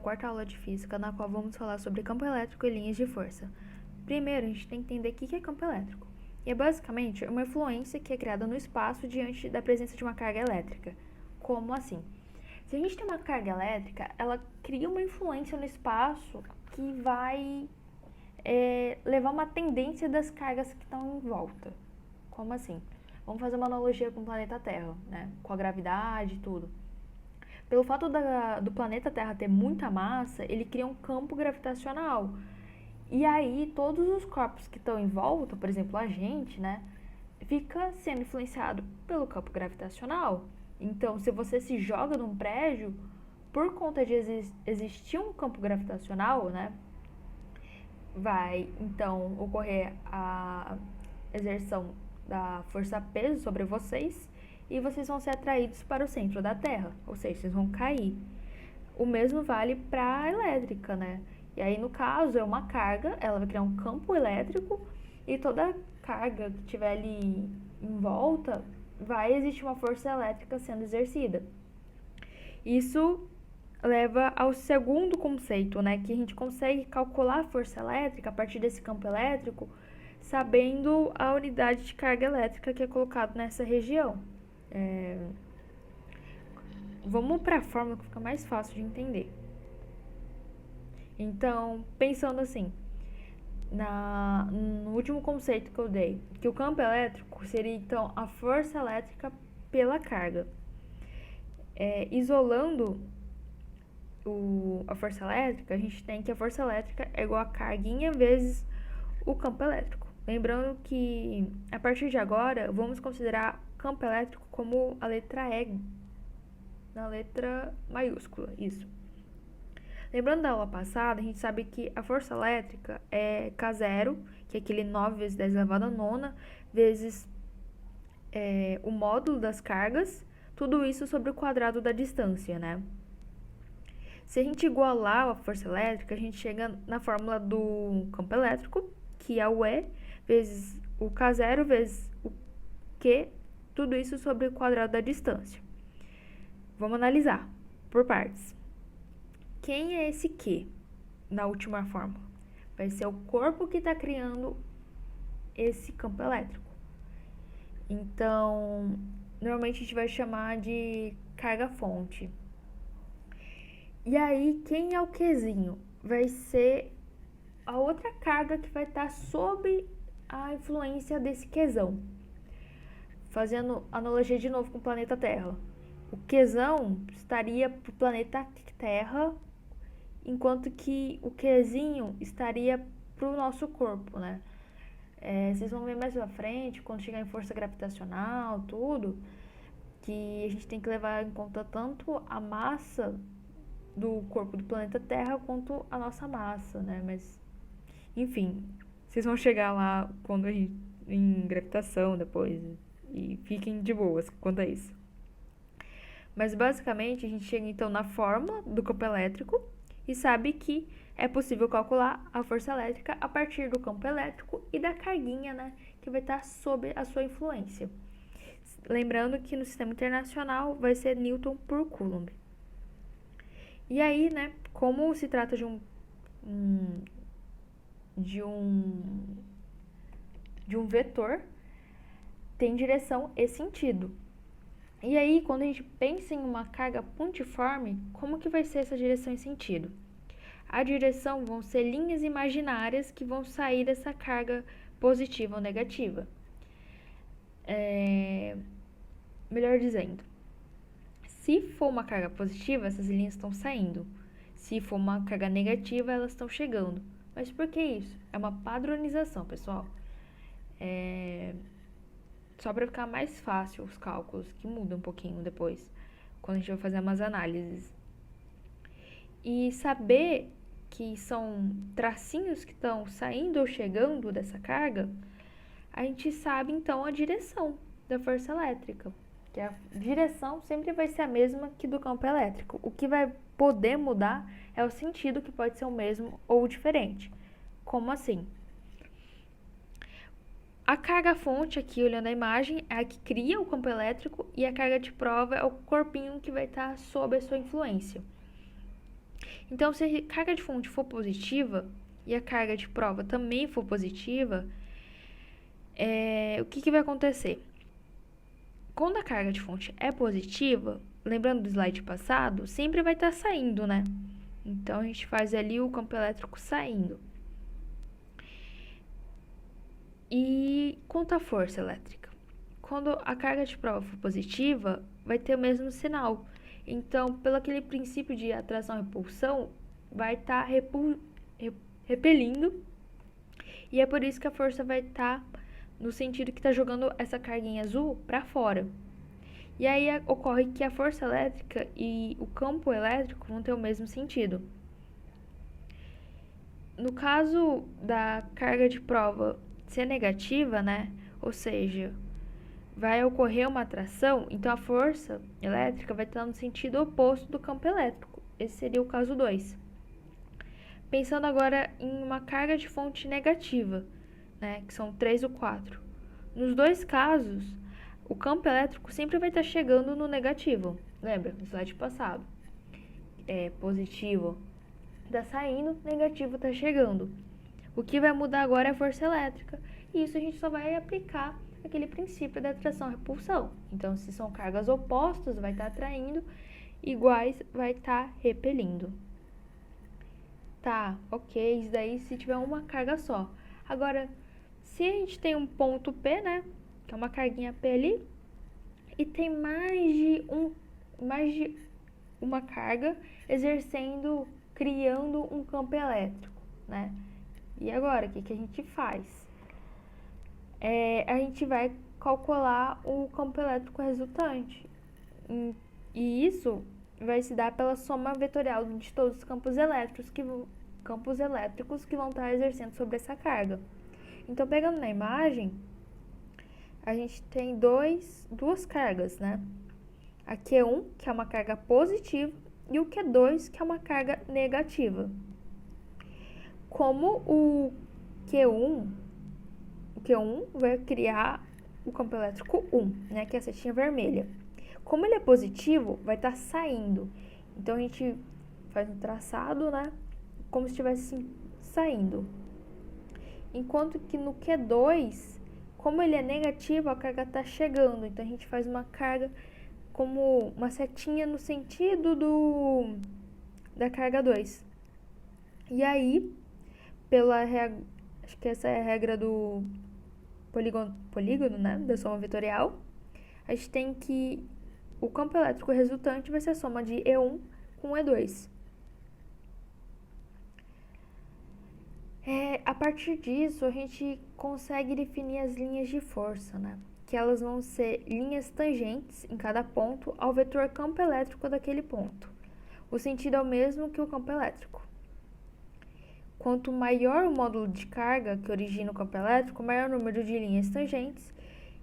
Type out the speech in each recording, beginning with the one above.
quarta aula de física, na qual vamos falar sobre campo elétrico e linhas de força. Primeiro, a gente tem que entender o que é campo elétrico. E é basicamente uma influência que é criada no espaço diante da presença de uma carga elétrica. Como assim? Se a gente tem uma carga elétrica, ela cria uma influência no espaço que vai levar uma tendência das cargas que estão em volta. Como assim? Vamos fazer uma analogia com o planeta Terra, né? Com a gravidade e tudo. Pelo fato do planeta Terra ter muita massa, ele cria um campo gravitacional. E aí, todos os corpos que estão em volta, por exemplo, a gente, né? Fica sendo influenciado pelo campo gravitacional. Então, se você se joga num prédio, por conta de existir um campo gravitacional, né? Vai, então, ocorrer a exerção da força-peso sobre vocês e vocês vão ser atraídos para o centro da Terra, ou seja, vocês vão cair. O mesmo vale para a elétrica, né? E aí, no caso, é uma carga, ela vai criar um campo elétrico e toda carga que tiver ali em volta, vai existir uma força elétrica sendo exercida. Isso leva ao segundo conceito, né? Que a gente consegue calcular a força elétrica a partir desse campo elétrico, sabendo a unidade de carga elétrica que é colocado nessa região. Vamos para a fórmula que fica mais fácil de entender. Então, pensando assim, no último conceito que eu dei, que o campo elétrico seria então a força elétrica pela carga. Isolando a força elétrica, a gente tem que a força elétrica é igual a carguinha vezes o campo elétrico. Lembrando que, a partir de agora, vamos considerar campo elétrico como a letra E, na letra maiúscula, isso. Lembrando da aula passada, a gente sabe que a força elétrica é K0, que é aquele 9 vezes 10 elevado a nona, vezes o módulo das cargas, tudo isso sobre o quadrado da distância, né? Se a gente igualar a força elétrica, a gente chega na fórmula do campo elétrico, que é o E, vezes o K0, vezes o Q, tudo isso sobre o quadrado da distância. Vamos analisar por partes. Quem é esse Q na última fórmula? Vai ser o corpo que está criando esse campo elétrico. Então, normalmente a gente vai chamar de carga-fonte. E aí, quem é o Qzinho? Vai ser a outra carga que vai estar sob a influência desse Qzão. Fazendo analogia de novo com o planeta Terra. O Qzão estaria para o planeta Terra, enquanto que o Qzinho estaria para o nosso corpo, né? Vocês vão ver mais pra frente, quando chegar em força gravitacional, tudo, que a gente tem que levar em conta tanto a massa do corpo do planeta Terra quanto a nossa massa, né? Mas, enfim, vocês vão chegar lá quando a gente, em gravitação depois, e fiquem de boas quanto a isso. Mas, basicamente, a gente chega então na fórmula do campo elétrico e sabe que é possível calcular a força elétrica a partir do campo elétrico e da carguinha, né, que vai estar sob a sua influência. Lembrando que no sistema internacional vai ser Newton por Coulomb. E aí, né, como se trata de um vetor, tem direção e sentido. E aí, quando a gente pensa em uma carga pontiforme, como que vai ser essa direção e sentido? A direção vão ser linhas imaginárias que vão sair dessa carga positiva ou negativa. Melhor dizendo, se for uma carga positiva, essas linhas estão saindo. Se for uma carga negativa, elas estão chegando. Mas por que isso? É uma padronização, pessoal. Só para ficar mais fácil os cálculos, que mudam um pouquinho depois, quando a gente vai fazer umas análises. E saber que são tracinhos que estão saindo ou chegando dessa carga, a gente sabe então a direção da força elétrica. Que a direção sempre vai ser a mesma que do campo elétrico. O que vai poder mudar é o sentido, que pode ser o mesmo ou diferente. Como assim? A carga-fonte, aqui olhando a imagem, é a que cria o campo elétrico e a carga de prova é o corpinho que vai estar sob a sua influência. Então, se a carga de fonte for positiva e a carga de prova também for positiva, o que vai acontecer? Quando a carga de fonte é positiva, lembrando do slide passado, sempre vai estar saindo, né? Então, a gente faz ali o campo elétrico saindo. E quanto à força elétrica? Quando a carga de prova for positiva, vai ter o mesmo sinal. Então, pelo aquele princípio de atração e repulsão, vai estar repelindo. E é por isso que a força vai estar no sentido que está jogando essa carguinha azul para fora. E aí ocorre que a força elétrica e o campo elétrico vão ter o mesmo sentido. No caso da carga de prova ser negativa, né? Ou seja, vai ocorrer uma atração, então a força elétrica vai estar no sentido oposto do campo elétrico. Esse seria o caso 2. Pensando agora em uma carga de fonte negativa, né, que são 3 ou 4. Nos dois casos, o campo elétrico sempre vai estar chegando no negativo. Lembra? No slide passado. Positivo está saindo, negativo está chegando. O que vai mudar agora é a força elétrica. E isso a gente só vai aplicar aquele princípio da atração e repulsão. Então, se são cargas opostas, vai estar atraindo, iguais vai estar repelindo. Tá, ok, isso daí se tiver uma carga só. Agora, se a gente tem um ponto P, né, que é uma carguinha P ali, e tem mais de uma carga exercendo, criando um campo elétrico, né? E agora, o que a gente faz? A gente vai calcular o campo elétrico resultante. E isso vai se dar pela soma vetorial de todos os campos elétricos que vão estar exercendo sobre essa carga. Então, pegando na imagem, a gente tem duas cargas, né? A Q1, que é uma carga positiva, e o Q2, que é uma carga negativa. Como o Q1 vai criar o campo elétrico 1, né, que é a setinha vermelha. Como ele é positivo, vai estar saindo. Então, a gente faz um traçado, né, como se estivesse saindo. Enquanto que no Q2, como ele é negativo, a carga está chegando. Então, a gente faz uma carga como uma setinha no sentido da carga 2. E aí, pela regra, acho que essa é a regra do polígono, né, da soma vetorial, a gente tem que o campo elétrico resultante vai ser a soma de E1 com E2. A partir disso, a gente consegue definir as linhas de força, né? Que elas vão ser linhas tangentes em cada ponto ao vetor campo elétrico daquele ponto. O sentido é o mesmo que o campo elétrico. Quanto maior o módulo de carga que origina o campo elétrico, maior o número de linhas tangentes,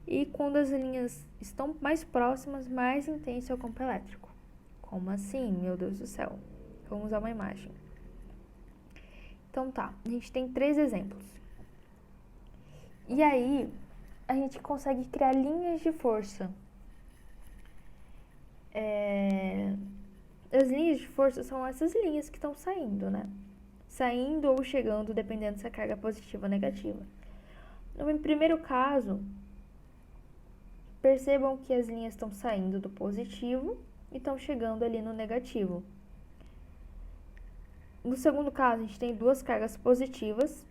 e quando as linhas estão mais próximas, mais intenso é o campo elétrico. Como assim? Meu Deus do céu. Vamos usar uma imagem. Então tá, a gente tem 3 exemplos. E aí, a gente consegue criar linhas de força. As linhas de força são essas linhas que estão saindo, né? Saindo ou chegando, dependendo se a carga é positiva ou negativa. No primeiro caso, percebam que as linhas estão saindo do positivo e estão chegando ali no negativo. No segundo caso, a gente tem 2 cargas positivas.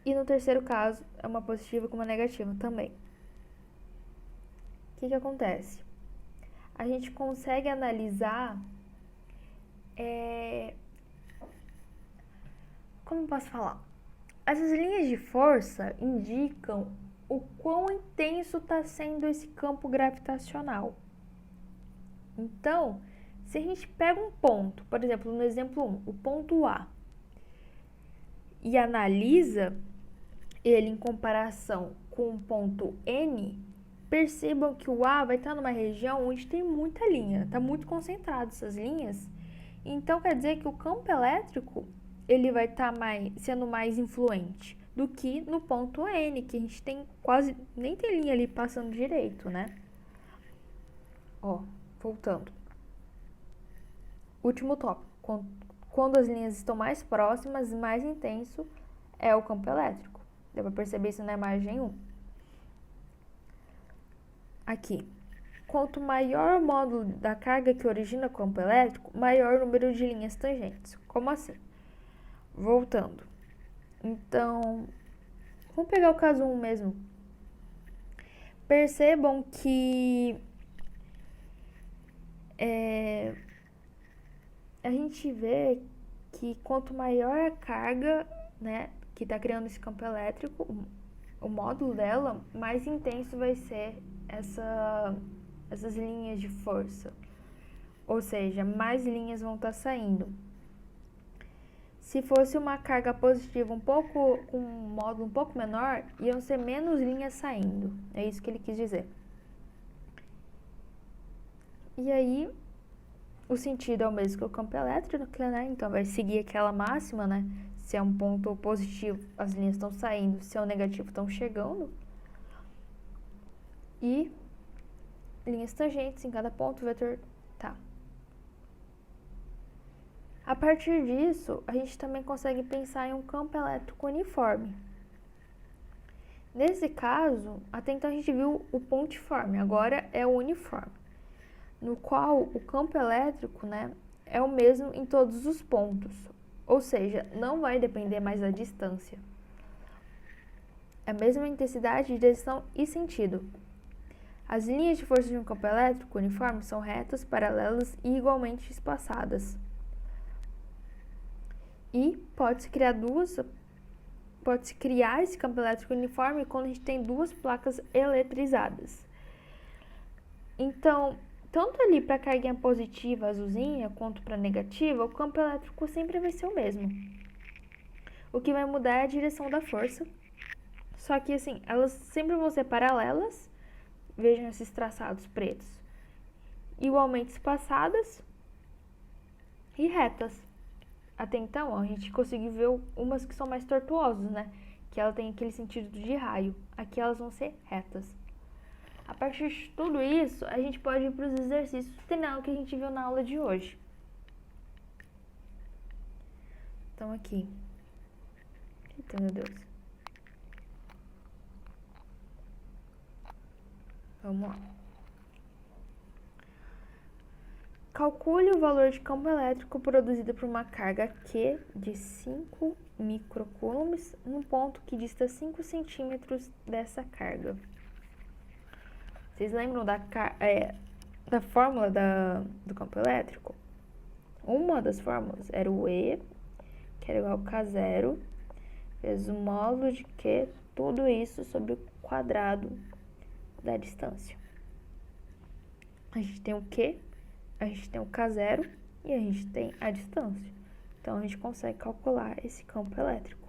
E no terceiro caso, é uma positiva com uma negativa também. O que acontece? A gente consegue analisar... Como eu posso falar? Essas linhas de força indicam o quão intenso está sendo esse campo gravitacional. Então, se a gente pega um ponto, por exemplo, no exemplo 1, o ponto A, e analisa ele em comparação com o ponto N, percebam que o A vai estar numa região onde tem muita linha, está muito concentrado essas linhas. Então, quer dizer que o campo elétrico ele vai estar sendo mais influente do que no ponto N, que a gente tem nem tem linha ali passando direito, né? Voltando. último tópico. Quando as linhas estão mais próximas, mais intenso é o campo elétrico. Dá para perceber isso na imagem 1. Aqui. Quanto maior o módulo da carga que origina o campo elétrico, maior o número de linhas tangentes. Como assim? Voltando. Então, vamos pegar o caso 1 mesmo. Percebam que a gente vê que quanto maior a carga, né, que está criando esse campo elétrico, o módulo dela, mais intenso vai ser essas linhas de força. Ou seja, mais linhas vão estar saindo. Se fosse uma carga positiva com um módulo um pouco menor, iam ser menos linhas saindo. É isso que ele quis dizer. E aí, o sentido é o mesmo que o campo elétrico, né? Então vai seguir aquela máxima, né? Se é um ponto positivo, as linhas estão saindo. Se é um negativo, estão chegando. E linhas tangentes em cada ponto, o vetor tá. A partir disso, a gente também consegue pensar em um campo elétrico uniforme. Nesse caso, até então a gente viu o pontiforme, agora é o uniforme, no qual o campo elétrico, né, é o mesmo em todos os pontos, ou seja, não vai depender mais da distância. É a mesma intensidade, direção e sentido. As linhas de força de um campo elétrico uniforme são retas, paralelas e igualmente espaçadas. E pode-se criar esse campo elétrico uniforme quando a gente tem duas placas eletrizadas. Então, tanto ali para a carguinha positiva, azulzinha, quanto para a negativa, o campo elétrico sempre vai ser o mesmo. O que vai mudar é a direção da força. Só que, assim, elas sempre vão ser paralelas. Vejam esses traçados pretos. Igualmente espaçadas e retas. Até então, a gente conseguiu ver umas que são mais tortuosas, né? Que ela tem aquele sentido de raio. Aqui elas vão ser retas. A partir de tudo isso, a gente pode ir para os exercícios final que a gente viu na aula de hoje. Então, aqui. Eita, meu Deus. Vamos lá. Calcule o valor de campo elétrico produzido por uma carga Q de 5 microcoulombs num ponto que dista 5 centímetros dessa carga. Vocês lembram da fórmula do campo elétrico? Uma das fórmulas era o E, que era igual a K0, vezes o módulo de Q, tudo isso sobre o quadrado da distância. A gente tem o Q, a gente tem o K0 e a gente tem a distância. Então, a gente consegue calcular esse campo elétrico.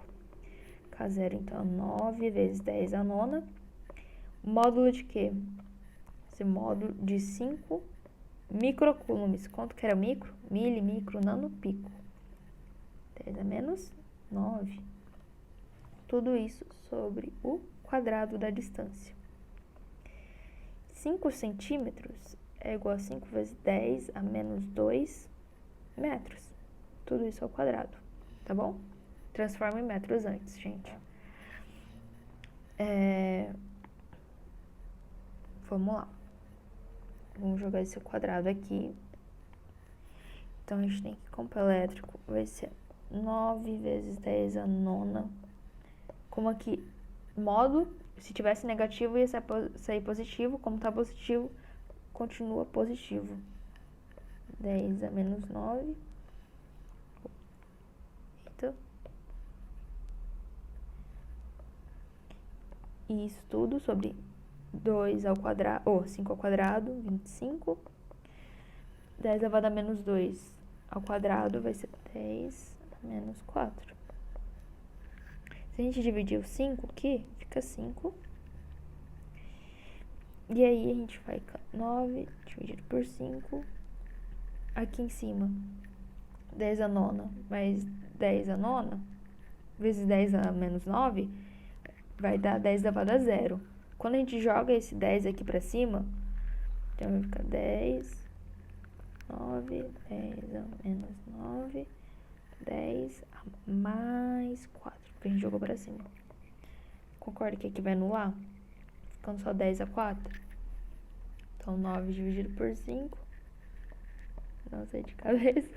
K0, então, 9 vezes 10 a nona. Módulo de quê? Esse módulo de 5 microcoulombs. Quanto que era micro? Mili, micro, nano, pico. 10 a menos 9. Tudo isso sobre o quadrado da distância. 5 centímetros é igual a 5 vezes 10 a menos 2 metros. Tudo isso ao quadrado, tá bom? Transforma em metros antes, gente. Vamos lá. Vamos jogar esse quadrado aqui. Então, a gente tem que campo elétrico vai ser 9 vezes 10 a nona. Como aqui, módulo, se tivesse negativo ia sair positivo. Como tá positivo, continua positivo. 10 a menos 9. Eita. E isso tudo sobre 2 ao quadrado, 5 ao quadrado, 25. 10 elevado a menos 2 ao quadrado vai ser 10 a menos 4. Se a gente dividir o 5 aqui, fica 5. E aí a gente vai 9 dividido por 5. Aqui em cima, 10 a nona mais 10 a nona, vezes 10 a menos 9, vai dar 10 elevado a zero. Quando a gente joga esse 10 aqui pra cima, então vai ficar 10 9, 10 a menos 9, 10 a mais 4. Porque a gente jogou pra cima. Concorda que aqui vai anular? Ficando só 10 a 4. Então, 9 dividido por 5. Não sei de cabeça.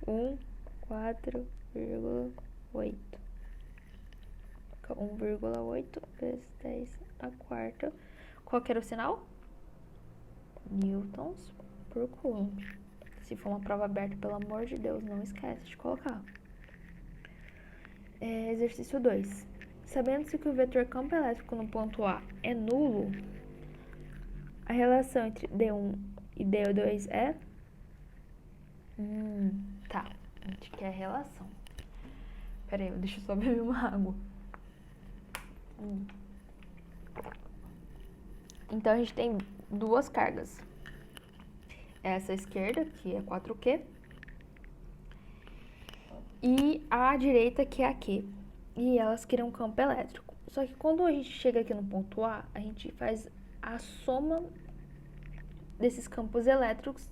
4,8. 1,8 vezes 10 a quarta. Qual que era o sinal? Newtons por Coulomb. Se for uma prova aberta, pelo amor de Deus, não esquece de colocar. Exercício 2. Sabendo-se que o vetor campo elétrico no ponto A é nulo, a relação entre D1 e D2 é... Tá. A gente quer a relação. Pera aí, deixa eu só beber uma água. Então, a gente tem duas cargas. Essa esquerda, que é 4Q, e a direita, que é a Q. E elas criam um campo elétrico. Só que quando a gente chega aqui no ponto A, a gente faz a soma desses campos elétricos,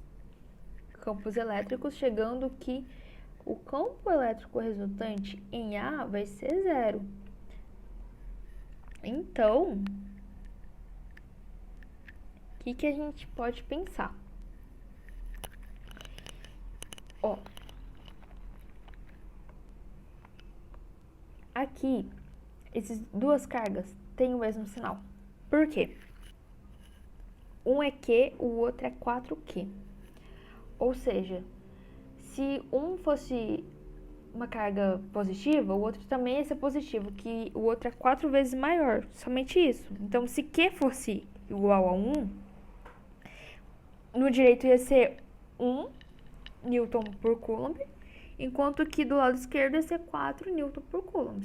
chegando que o campo elétrico resultante em A vai ser 0. Então, o que a gente pode pensar? Ó, aqui, essas duas cargas têm o mesmo sinal. Por quê? Um é Q, o outro é 4Q. Ou seja, se um fosse uma carga positiva, o outro também ia ser positivo, que o outro é 4 vezes maior, somente isso. Então, se Q fosse igual a 1, no direito ia ser 1 Newton por Coulomb, enquanto que do lado esquerdo ia ser 4 Newton por Coulomb.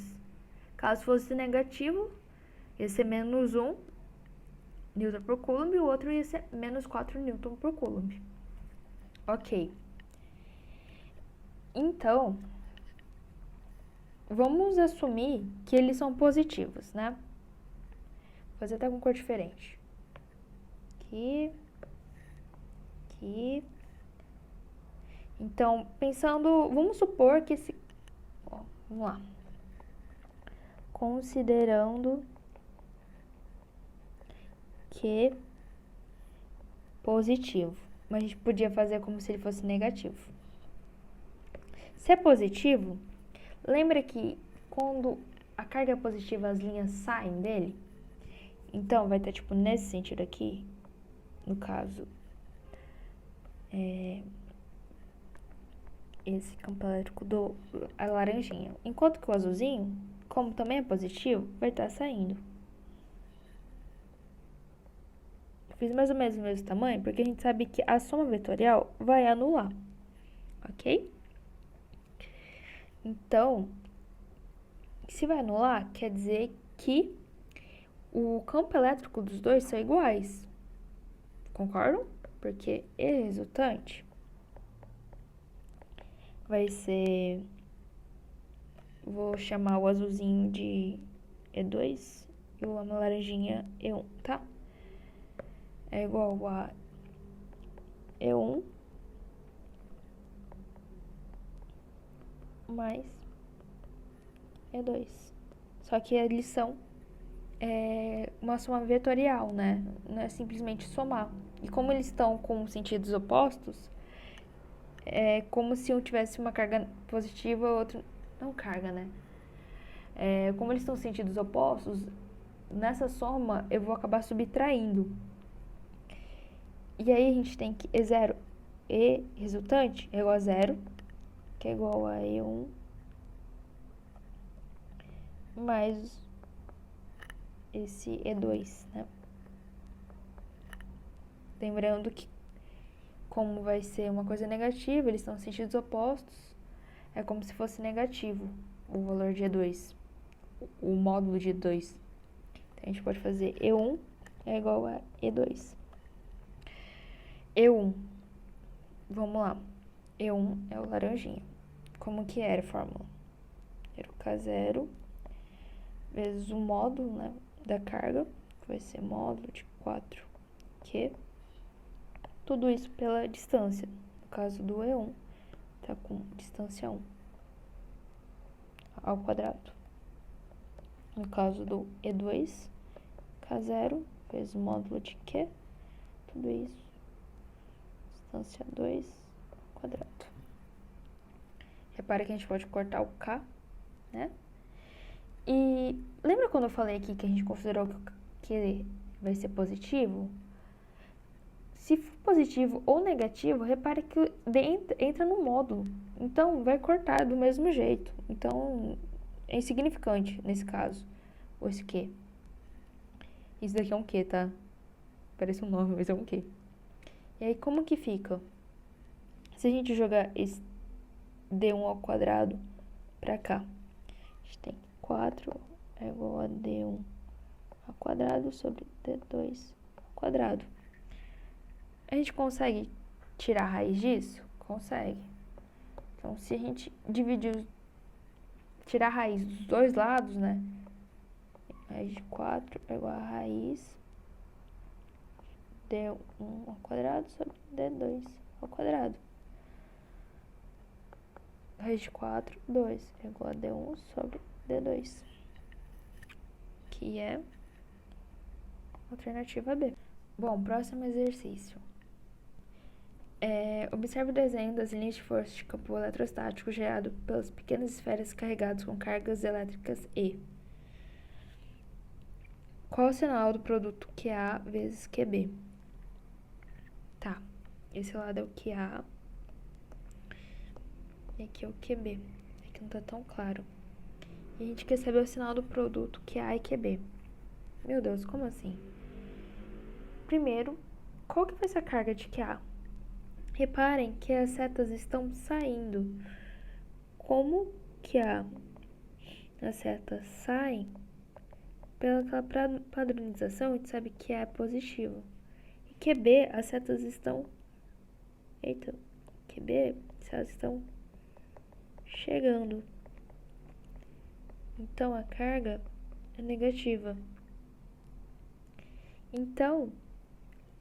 Caso fosse negativo, ia ser menos 1 Newton por Coulomb e o outro ia ser menos 4 Newton por Coulomb. Ok. Então, vamos assumir que eles são positivos, né? Vou fazer até com cor diferente. Aqui. Aqui. Então, pensando, vamos supor que esse... Ó, vamos lá. Considerando que positivo. Mas a gente podia fazer como se ele fosse negativo. Se é positivo, lembra que quando a carga é positiva, as linhas saem dele? Então, vai ter, tipo, nesse sentido aqui, no caso, esse campo elétrico a laranjinha. Enquanto que o azulzinho, como também é positivo, vai estar saindo. Eu fiz mais ou menos o mesmo tamanho, porque a gente sabe que a soma vetorial vai anular, ok? Então, se vai anular, quer dizer que o campo elétrico dos dois são iguais. Concordam? Porque E resultante vai ser... Vou chamar o azulzinho de E2 e o laranjinha E1, tá? É igual a E1 mais E2. Só que a lição é uma soma vetorial, né? Não é simplesmente somar. E como eles estão com sentidos opostos, é como se um tivesse uma carga positiva e o outro... Não carga, né? Como eles estão em sentidos opostos, nessa soma eu vou acabar subtraindo. E aí a gente tem que E0, E resultante é igual a 0, que é igual a E1 mais esse E2, né? Lembrando que, como vai ser uma coisa negativa, eles estão em sentidos opostos, é como se fosse negativo o valor de E2, o módulo de E2. Então, a gente pode fazer E1 é igual a E2. E1, vamos lá. E1 é o laranjinha. Como que era a fórmula? Era o K0 vezes o módulo, né, da carga, que vai ser módulo de 4Q, Tudo isso pela distância. No caso do E1, tá com distância 1 ao quadrado. No caso do E2, K0 vezes o módulo de Q, tudo isso, distância 2 ao quadrado. Repara que a gente pode cortar o K, né? E lembra quando eu falei aqui que a gente considerou que o Q vai ser positivo? Se for positivo ou negativo, repare que entra no módulo. Então, vai cortar do mesmo jeito. Então, é insignificante nesse caso. Ou esse Q. Isso daqui é um Q, tá? Parece um nome, mas é um Q. E aí, como que fica? Se a gente jogar esse D1 ao quadrado pra cá, a gente tem 4 é igual a D1 ao quadrado sobre D2 ao quadrado. A gente consegue tirar a raiz disso? Consegue. Então, se a gente dividir, tirar a raiz dos dois lados, né? Raiz de 4 é igual a raiz D1 ao quadrado sobre D2 ao quadrado. Raiz de 4, 2 é igual a D1 sobre D2. Que é alternativa B. Bom, próximo exercício. Observe o desenho das linhas de força de campo eletrostático gerado pelas pequenas esferas carregadas com cargas elétricas E. Qual o sinal do produto QA vezes QB? Tá, esse lado é o QA e aqui é o QB. Aqui não tá tão claro. E a gente quer saber o sinal do produto QA e QB. Meu Deus, como assim? Primeiro, qual que vai ser a carga de QA? Reparem que as setas estão saindo. Como que as setas saem? Pela padronização, a gente sabe que é positivo. E QB, as setas estão... Eita, QB, as setas estão chegando. Então, a carga é negativa. Então,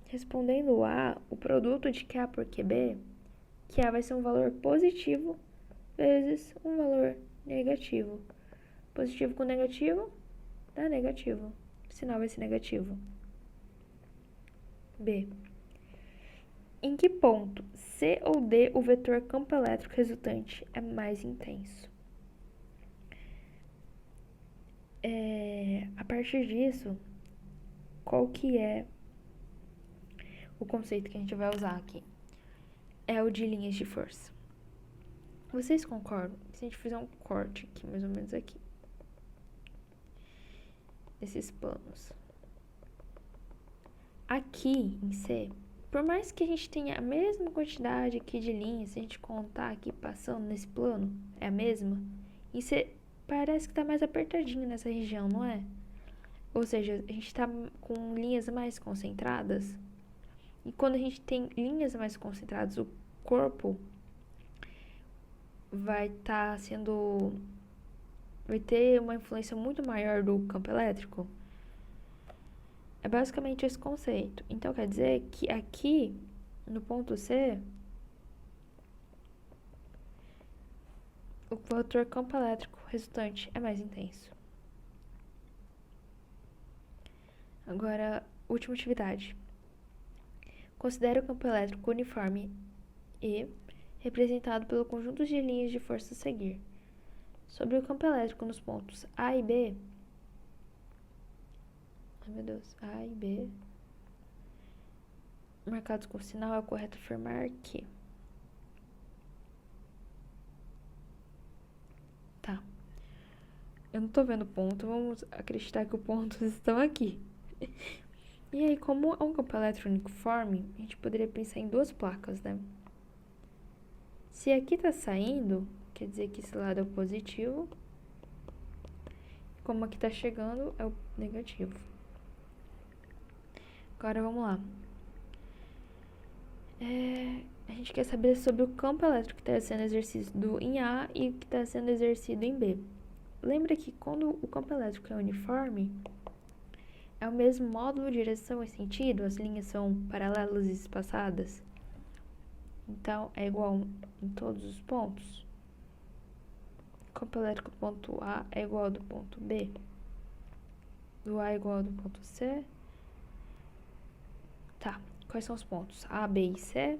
respondendo A, o produto de QA por QB, QA vai ser um valor positivo vezes um valor negativo. Positivo com negativo dá negativo. O sinal vai ser negativo. B. Em que ponto, C ou D, o vetor campo elétrico resultante é mais intenso? A partir disso, qual que é o conceito que a gente vai usar aqui? É o de linhas de força. Vocês concordam? Se a gente fizer um corte aqui, mais ou menos aqui, nesses planos. Aqui em C, por mais que a gente tenha a mesma quantidade aqui de linhas, se a gente contar aqui passando nesse plano, é a mesma, em C parece que tá mais apertadinho nessa região, não é? Ou seja, a gente tá com linhas mais concentradas. E quando a gente tem linhas mais concentradas, o corpo vai ter uma influência muito maior do campo elétrico. É basicamente esse conceito. Então, quer dizer que aqui, no ponto C, o vetor campo elétrico resultante é mais intenso. Agora, última atividade. Considere o campo elétrico uniforme E representado pelo conjunto de linhas de força a seguir. Sobre o campo elétrico nos pontos A e B, A e B, marcados com sinal, é correto afirmar que... Tá. Eu não tô vendo o ponto, vamos acreditar que os pontos estão aqui. E aí, como é um campo elétrico uniforme, a gente poderia pensar em duas placas, né? Se aqui tá saindo, quer dizer que esse lado é o positivo. Como aqui tá chegando, é o negativo. Agora, vamos lá. A gente quer saber sobre o campo elétrico que está sendo exercido em A e que está sendo exercido em B. Lembra que quando o campo elétrico é uniforme, É o mesmo módulo, direção e sentido? As linhas são paralelas e espaçadas? Então, é igual em todos os pontos? O campo elétrico do ponto A é igual ao do ponto B? Do A é igual ao do ponto C? Tá, quais são os pontos? A, B e C?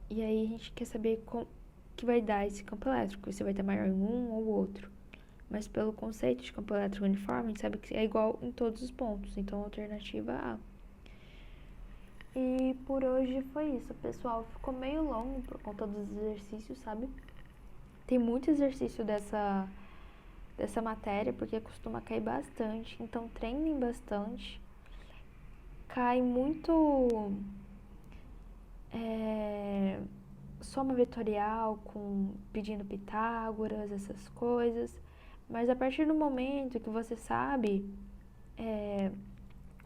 E aí a gente quer saber como que vai dar esse campo elétrico, se vai ter maior em um ou outro. Mas pelo conceito de campo elétrico uniforme, a gente sabe que é igual em todos os pontos. Então, a alternativa A. E por hoje foi isso, pessoal. Ficou meio longo por conta dos exercícios, sabe? Tem muito exercício dessa matéria, porque costuma cair bastante. Então, treinem bastante. Cai muito soma vetorial com pedindo Pitágoras, essas coisas. Mas a partir do momento que você sabe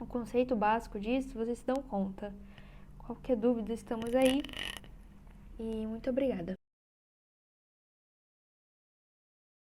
o conceito básico disso, vocês se dão conta. Qualquer dúvida, estamos aí. E muito obrigada.